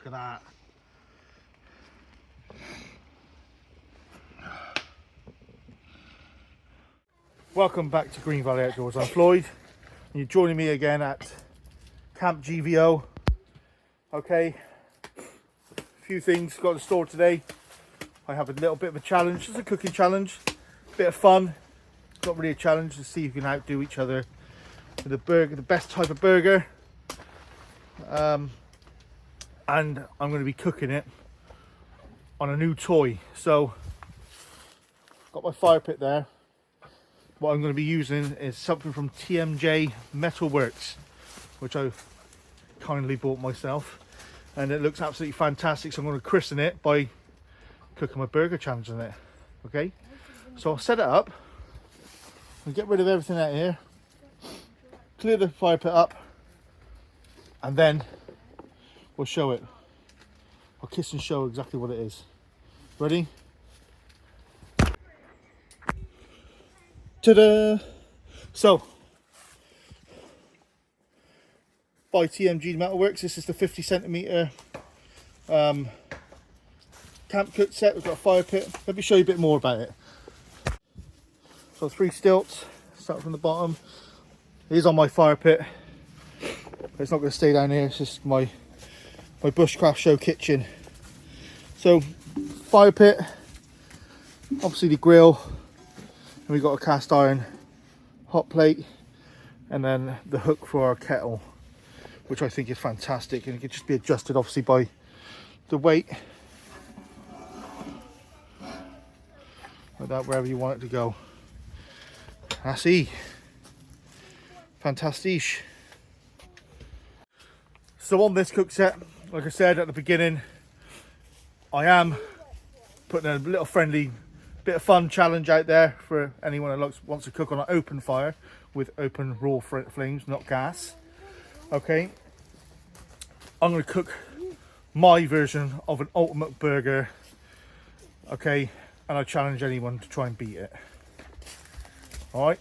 Look at that. Welcome back to Green Valley Outdoors. I'm Floyd, and you're joining me again at Camp GVO. Okay, a few things got in store today. I have a little bit of a challenge, just a cooking challenge, bit of fun. Not really a challenge, to see if you can outdo each other with a burger, the best type of burger. And I'm going to be cooking it on a new toy. So, got my fire pit there. What I'm going to be using is something from TMJ Metalworks, which I kindly bought myself, and it looks absolutely fantastic. So I'm going to christen it by cooking my burger challenge on it. Okay, so I'll set it up and get rid of everything out here, clear the fire pit up, and then we'll show it. I'll kiss and show exactly what it is. Ready? Ta-da! So, by TMG Metalworks, this is the 50cm camp cook set. We've got a fire pit. Let me show you a bit more about it. So 3 stilts, start from the bottom. Here's on my fire pit. It's not going to stay down here. It's just my Bushcraft show kitchen. So fire pit, obviously the grill. And we've got a cast iron hot plate, and then the hook for our kettle, which I think is fantastic, and it can just be adjusted obviously by the weight, like that, wherever you want it to go. That's fantastic. So on this cook set, like I said at the beginning, I am putting a little friendly bit of fun challenge out there for anyone who wants to cook on an open fire with open raw flames, not gas. Okay, I'm going to cook my version of an ultimate burger. Okay, and I challenge anyone to try and beat it. All right,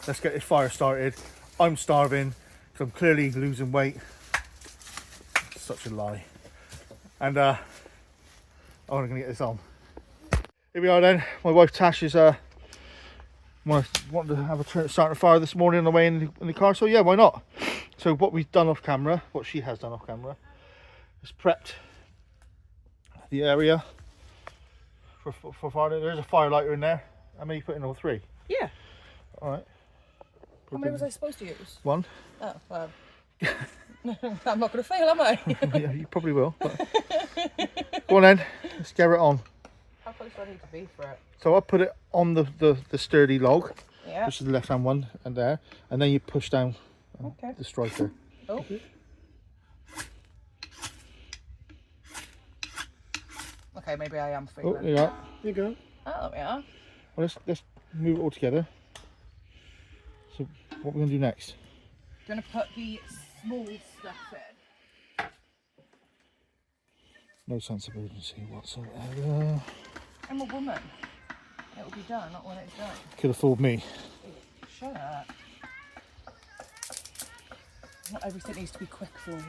let's get this fire started. I'm starving because I'm clearly losing weight. Such a lie. And I'm going to get this on. Here we are then. My wife Tash is wanted to have a start a fire this morning on the way in the car, so yeah, why not? So what we've done off camera, what she has done off camera, is prepped the area for fire. There's a fire lighter in there. How many you put in? All 3? Yeah. All right. How many was I supposed to use? 1. Oh, well. I'm not going to fail, am I? Yeah, you probably will. But... Go on then, let's get it on. How close do I need to be for it? So I put it on the sturdy log, Yeah. which is the left hand one, and there, and then you push down the striker. Oh. Okay, maybe I am failing. Oh, there you are. There you go. Oh, yeah. Well, let's move it all together. So what are we going to do next? Do you want to put the small stuff in? No sense of urgency whatsoever. I'm a woman. It will be done, not when it's done. Could have fooled me. Shut up. Not everything needs to be quick, Floyd.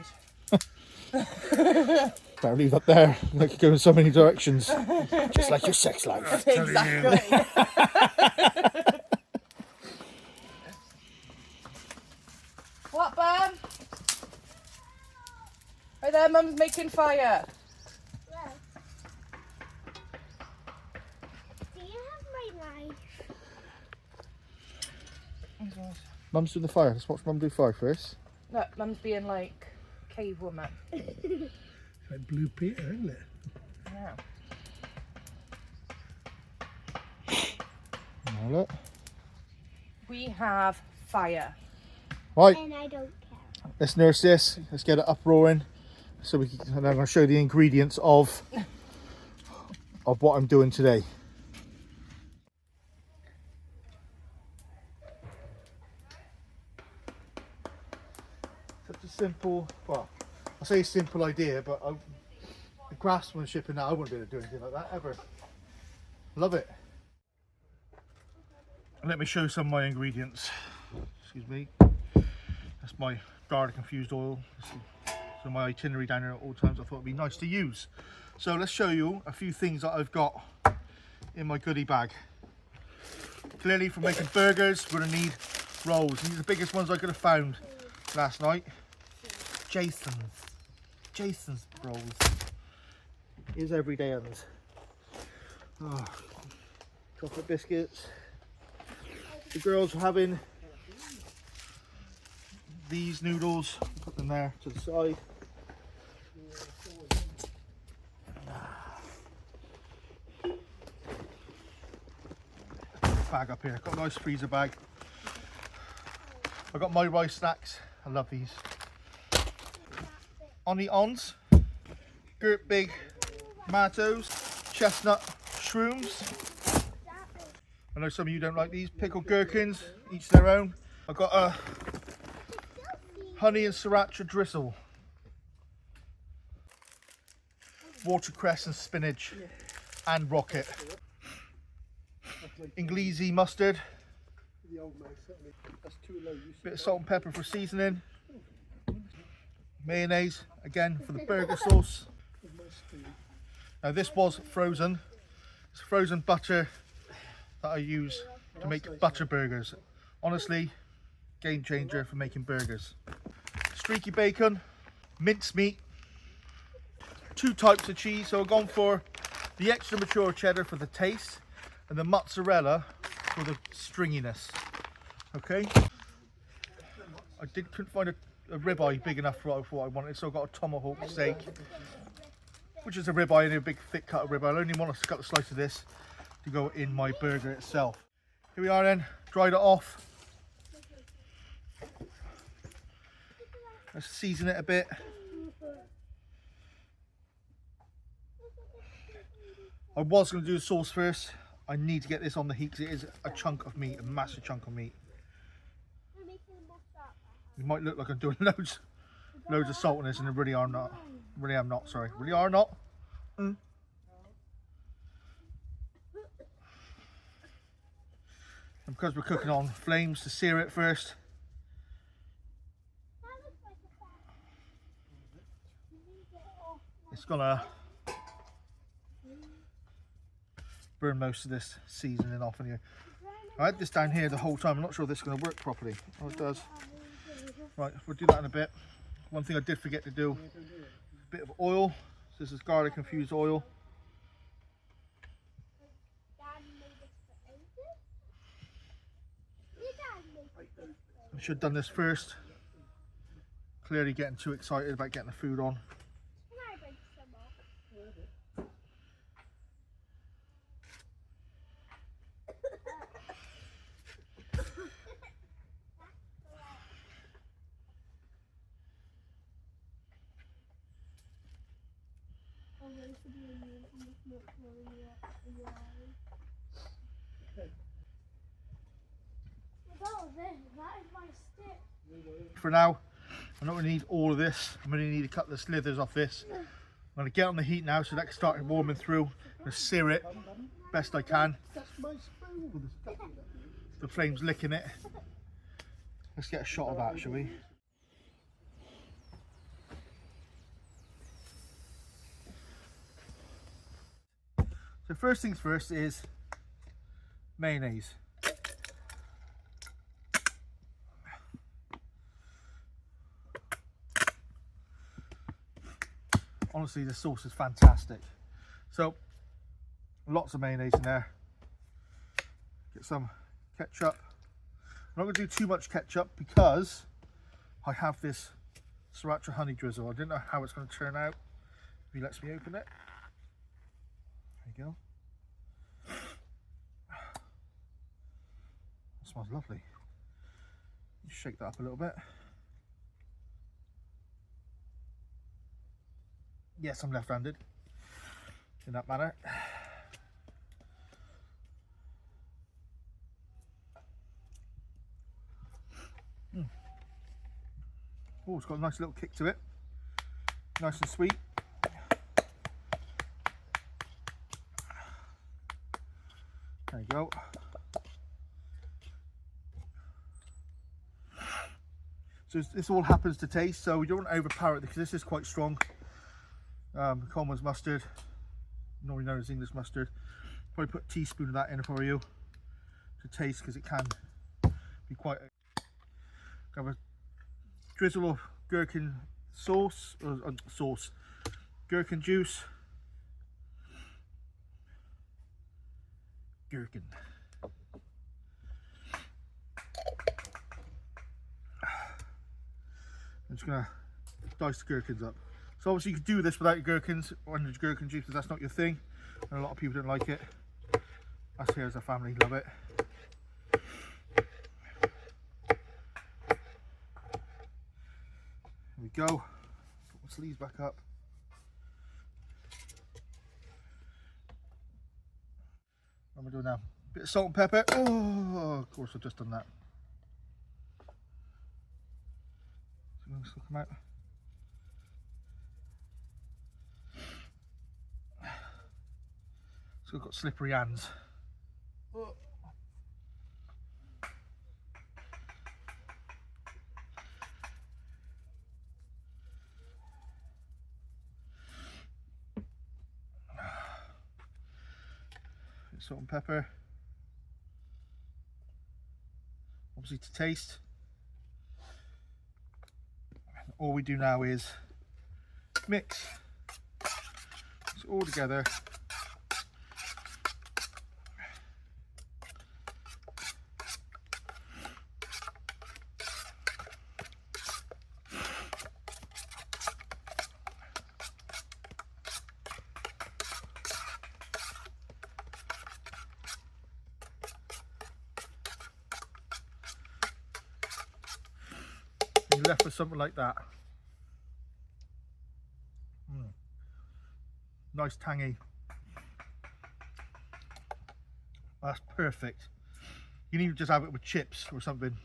Better leave that there. That could go in so many directions. Just like your sex life. Exactly. What, Bum? Right there, Mum's making fire. Do you have my knife? Mum's doing the fire. Let's watch Mum do fire first. Look, Mum's being like cave woman. Like Blue Peter, isn't it? Yeah. Now look. We have fire. Right, And I don't care. let's nurse this. Let's get it up roaring. So we can, and I'm going to show you the ingredients of what I'm doing today. Such a simple, well, I say simple idea, but the craftsmanship in that, I wouldn't be able to do anything like that ever. Love it. Let me show you some of my ingredients. Excuse me. That's my garlic infused oil. So my itinerary down here at all times, I thought it'd be nice to use. So let's show you a few things that I've got in my goodie bag. Clearly for making burgers, we're gonna need rolls. These are the biggest ones I could have found last night. Jason's rolls. Here's everyday ones. Oh, chocolate biscuits. The girls are having these noodles. Put them there to the side. Bag up here. Got a nice freezer bag. I got my rice snacks. I love these. On the ons, Gert Big tomatoes, chestnut shrooms. I know some of you don't like these. Pickled gherkins, each their own. I've got a honey and sriracha drizzle. Watercress and spinach and rocket. Inglese mustard. Bit of salt and pepper for seasoning. Mayonnaise, again for the burger sauce. Now this was frozen. It's frozen butter that I use to make butter burgers. Honestly, game changer for making burgers. Streaky bacon, minced meat, 2 types of cheese. So I've gone for the extra mature cheddar for the taste and the mozzarella for the stringiness. Okay. I couldn't find a ribeye big enough for what I wanted, so I got a tomahawk steak, which is a ribeye and a big thick cut of ribeye. I only want to cut a slice of this to go in my burger itself. Here we are then, dried it off. Let's season it a bit. I was going to do the sauce first. I need to get this on the heat because it is a chunk of meat, a massive chunk of meat. It might look like I'm doing loads of salt in this, and I really are not. Really am not, sorry. Really are not. And because we're cooking on flames, to sear it first. It's gonna burn most of this seasoning off anyway. I had this down here the whole time. I'm not sure if this is going to work properly. Oh, it does. Right, we'll do that in a bit. One thing I did forget to do, a bit of oil. So this is garlic infused oil. I should have done this first. Clearly getting too excited about getting the food on. For now, I'm not going to need all of this. I'm going to need to cut the slithers off this. I'm going to get on the heat now so that can start warming through. I'm going to sear it best I can. The flame's licking it. Let's get a shot of that, shall we? So first things first is mayonnaise. Honestly, the sauce is fantastic. So lots of mayonnaise in there. Get some ketchup. I'm not going to do too much ketchup because I have this sriracha honey drizzle. I didn't know how it's going to turn out. If he lets me open it. There you go. It smells lovely. Shake that up a little bit. Yes, I'm left-handed in that manner. Oh, it's got a nice little kick to it. Nice and sweet. There you go. So this all happens to taste, so we don't want to overpower it because this is quite strong. Coleman's mustard, normally known as English mustard. Probably put a teaspoon of that in for you to taste because it can be quite. Have a drizzle of gherkin sauce, gherkin juice. Gherkin. I'm just gonna dice the gherkins up. So obviously you could do this without your gherkins or under gherkin juice, because that's not your thing, and a lot of people don't like it. Us here as a family love it. There we go. Put my sleeves back up. What am I doing now? Bit of salt and pepper. Oh, of course I've just done that. So this will come out. So I've got slippery hands. Oh. Salt and pepper, obviously to taste. All we do now is mix it all together. You're left with something like that. Nice tangy. That's perfect. You need to just have it with chips or something,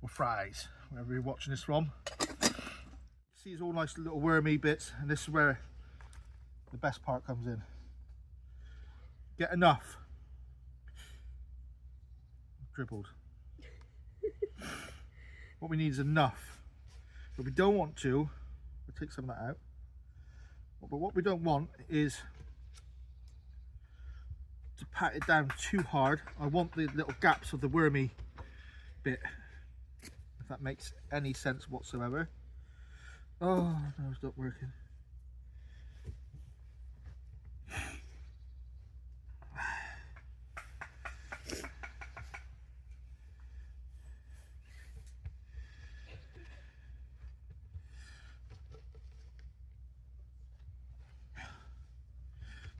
or fries, wherever you're watching this from. See, it's all nice little wormy bits, and this is where the best part comes in. Get enough. Dribbled. What we need is enough, but we don't want to. We'll take some of that out. But what we don't want is to pat it down too hard. I want the little gaps of the wormy bit, if that makes any sense whatsoever. Oh no, it's not working.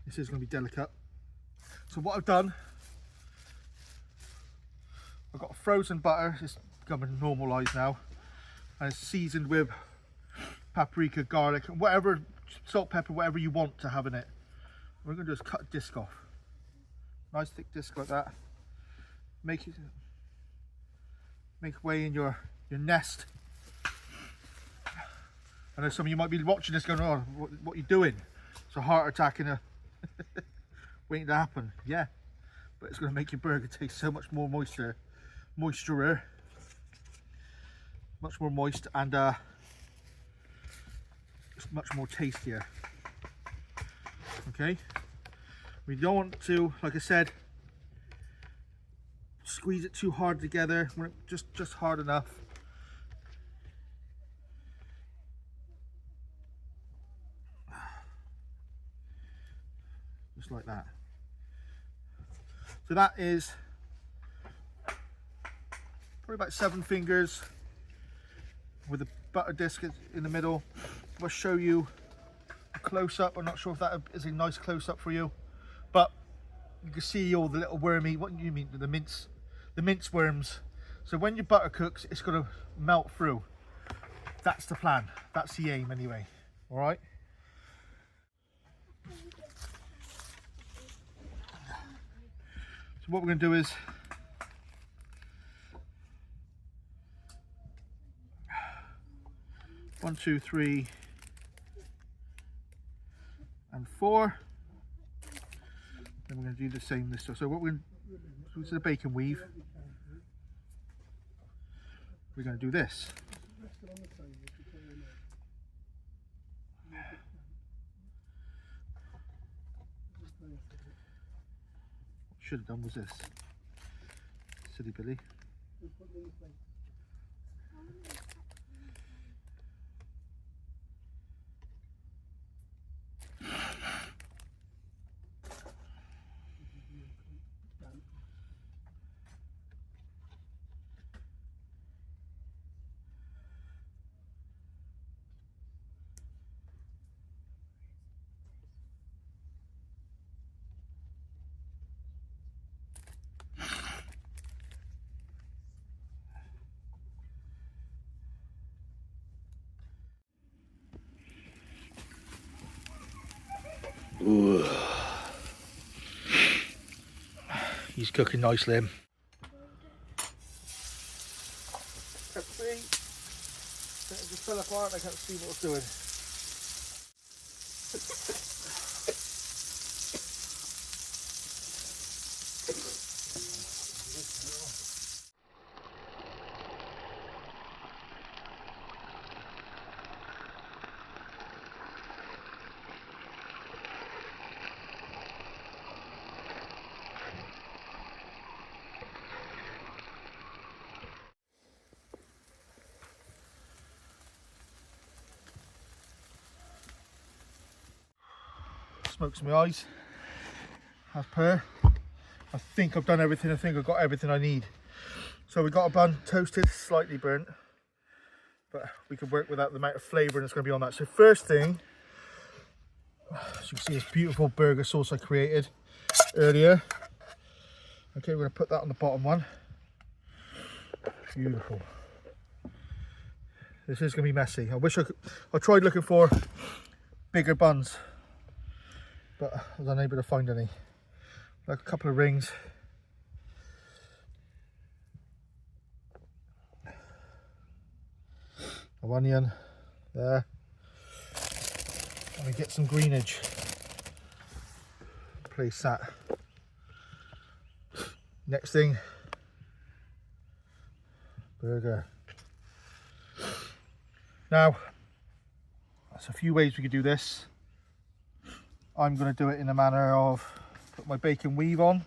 This is going to be delicate. So what I've done, I've got frozen butter. It's becoming normalised now, and it's seasoned with paprika, garlic, and whatever, salt, pepper, whatever you want to have in it. What we're going to do is cut a disc off. Nice thick disc like that. Make way in your nest. I know some of you might be watching this going, oh, what are you doing? It's a heart attack in a waiting to happen. Yeah, but it's going to make your burger taste so much more moister, much more moist, and it's much more tastier. Okay, we don't want to, like I said, squeeze it too hard together. Just hard enough. Just like that. So that is probably about 7 fingers with a butter disc in the middle. I'll show you a close-up. I'm not sure if that is a nice close-up for you, but you can see all the little wormy, what do you mean, the mince worms. So when your butter cooks, it's going to melt through. That's the plan. That's the aim anyway. All right. So what we're going to do is one, 2, 3, and 4. Then we're going to do the same this time. So what we're going to do is a bacon weave. We're going to do this. still on the table to clear them out. What should have done was this. Silly Billy. Just put them in the plate. Ooh. He's cooking nicely. Can't see. It just fell apart. I can't see what it's doing. Smokes in my eyes, as per. I think I've done everything. I think I've got everything I need. So we got a bun toasted, slightly burnt, but we can work without the amount of flavour that's going to be on that. So first thing, as you can see, this beautiful burger sauce I created earlier. Okay, we're going to put that on the bottom one. Beautiful. This is going to be messy. I wish I tried looking for bigger buns, but I was unable to find any. Like a couple of rings. Of onion there. And we get some greenage. Place that. Next thing, burger. Now, there's a few ways we could do this. I'm going to do it in a manner of put my bacon weave on.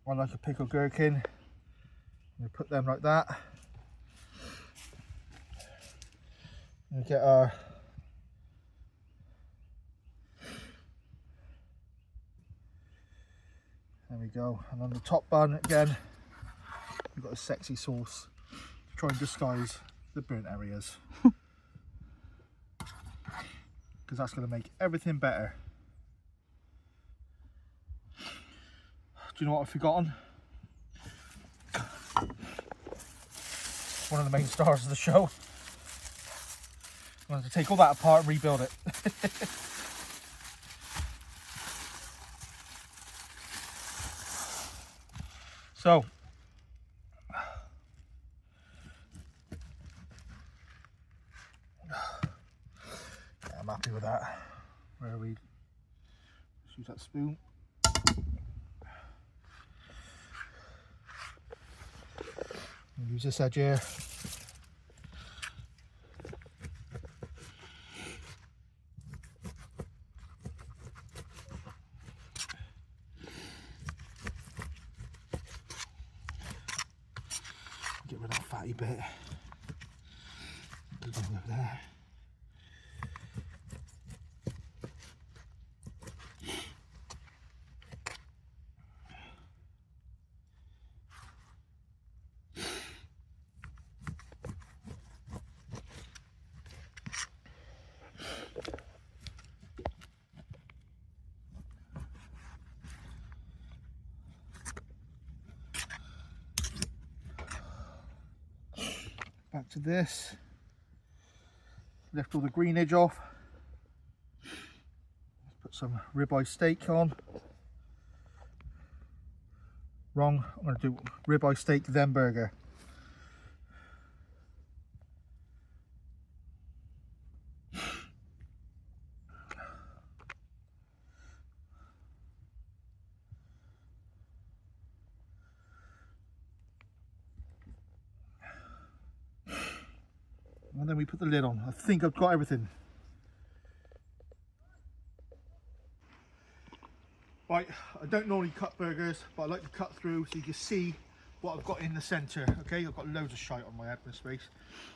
I like a pickled gherkin. We put them like that. We get our there we go. And on the top bun again, we've got a sexy sauce to try and disguise the burnt areas. Because that's going to make everything better. Do you know what I've forgotten? One of the main stars of the show. I wanted to take all that apart and rebuild it. So, yeah, I'm happy with that. Where we use that spoon. Use this edge here. Get rid of that fatty bit. Put it over there. Back to this. Lift all the greenage off. Put some ribeye steak on. Wrong, I'm going to do ribeye steak then burger. and then we put the lid on. I think I've got everything. Right, I don't normally cut burgers, but I like to cut through so you can see what I've got in the centre. Okay, I've got loads of shite on my admin space,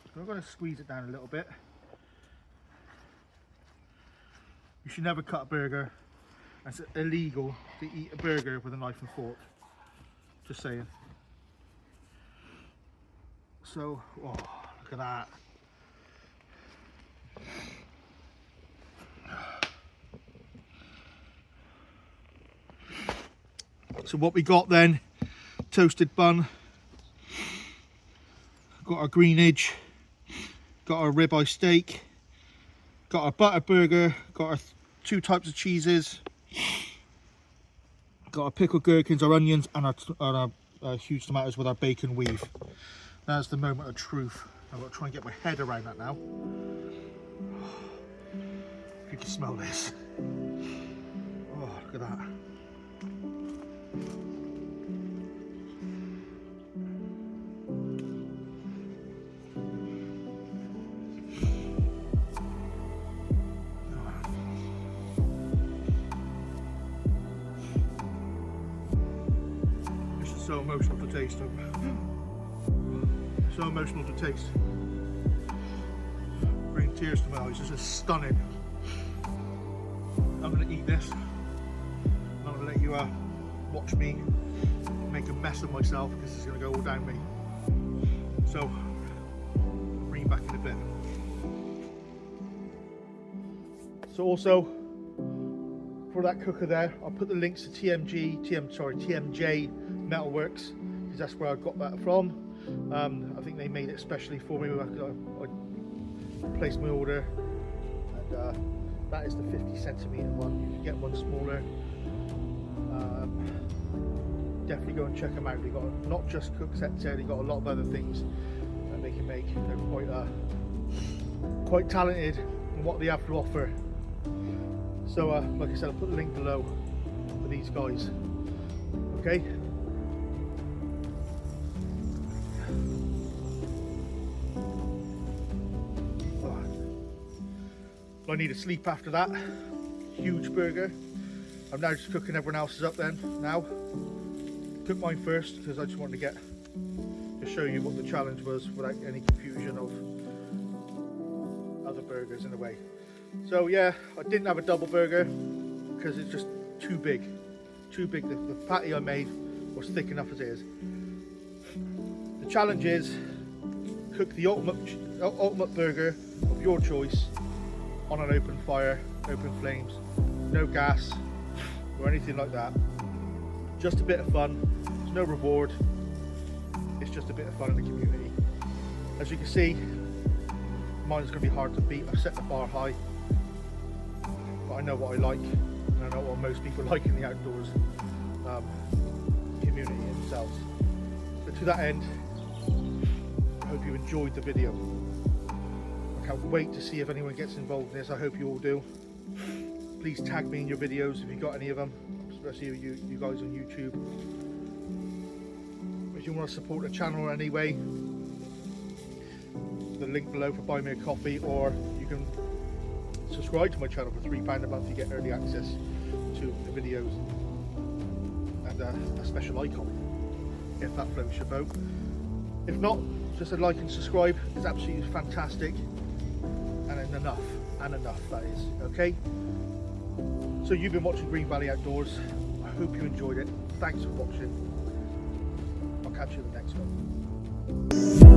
so I'm going to squeeze it down a little bit. You should never cut a burger. It's illegal to eat a burger with a knife and fork. Just saying. So, oh, look at that. So what we got then, toasted bun, got our greenage, got our ribeye steak, got our butter burger, got our 2 types of cheeses, got our pickled gherkins, our onions, and our huge tomatoes with our bacon weave. That's the moment of truth. I've got to try and get my head around that now. If you can smell this. Oh, look at that. This is so emotional to taste. So emotional to taste. Bring tears to my eyes. This is stunning. I'm going to eat this. I'm going to let you watch me make a mess of myself because it's going to go all down me. So, bring you back in a bit. So also, for that cooker there, I'll put the links to TMJ Metalworks, because that's where I got that from. I think they made it especially for me. I placed my order, and that is the 50cm one. You can get one smaller. Definitely go and check them out. They got not just cook sets there, they got a lot of other things that they can make. They're quite talented in what they have to offer. So like I said, I'll put the link below for these guys. Okay. I need a sleep after that. Huge burger. I'm now just cooking everyone else's up then. Now, cook mine first because I just wanted to show you what the challenge was without any confusion of other burgers in a way. So yeah, I didn't have a double burger because it's just too big. Too big. The patty I made was thick enough as it is. The challenge is cook the ultimate burger of your choice on an open fire, open flames, no gas or anything like that. Just a bit of fun. There's no reward. It's just a bit of fun in the community. As you can see, mine's going to be hard to beat. I've set the bar high, but I know what I like, and I know what most people like in the outdoors community themselves. So to that end, I hope you enjoyed the video. I can't wait to see if anyone gets involved in this. I hope you all do. Please tag me in your videos if you've got any of them, especially you guys on YouTube. If you want to support the channel in any way, the link below for buy me a coffee, or you can subscribe to my channel for £3 a month. You get early access to the videos and a special icon if that floats your boat. If not, just a like and subscribe is absolutely fantastic, and enough that is. Okay, so you've been watching Green Valley Outdoors. I hope you enjoyed it. Thanks for watching. I'll catch you in the next one.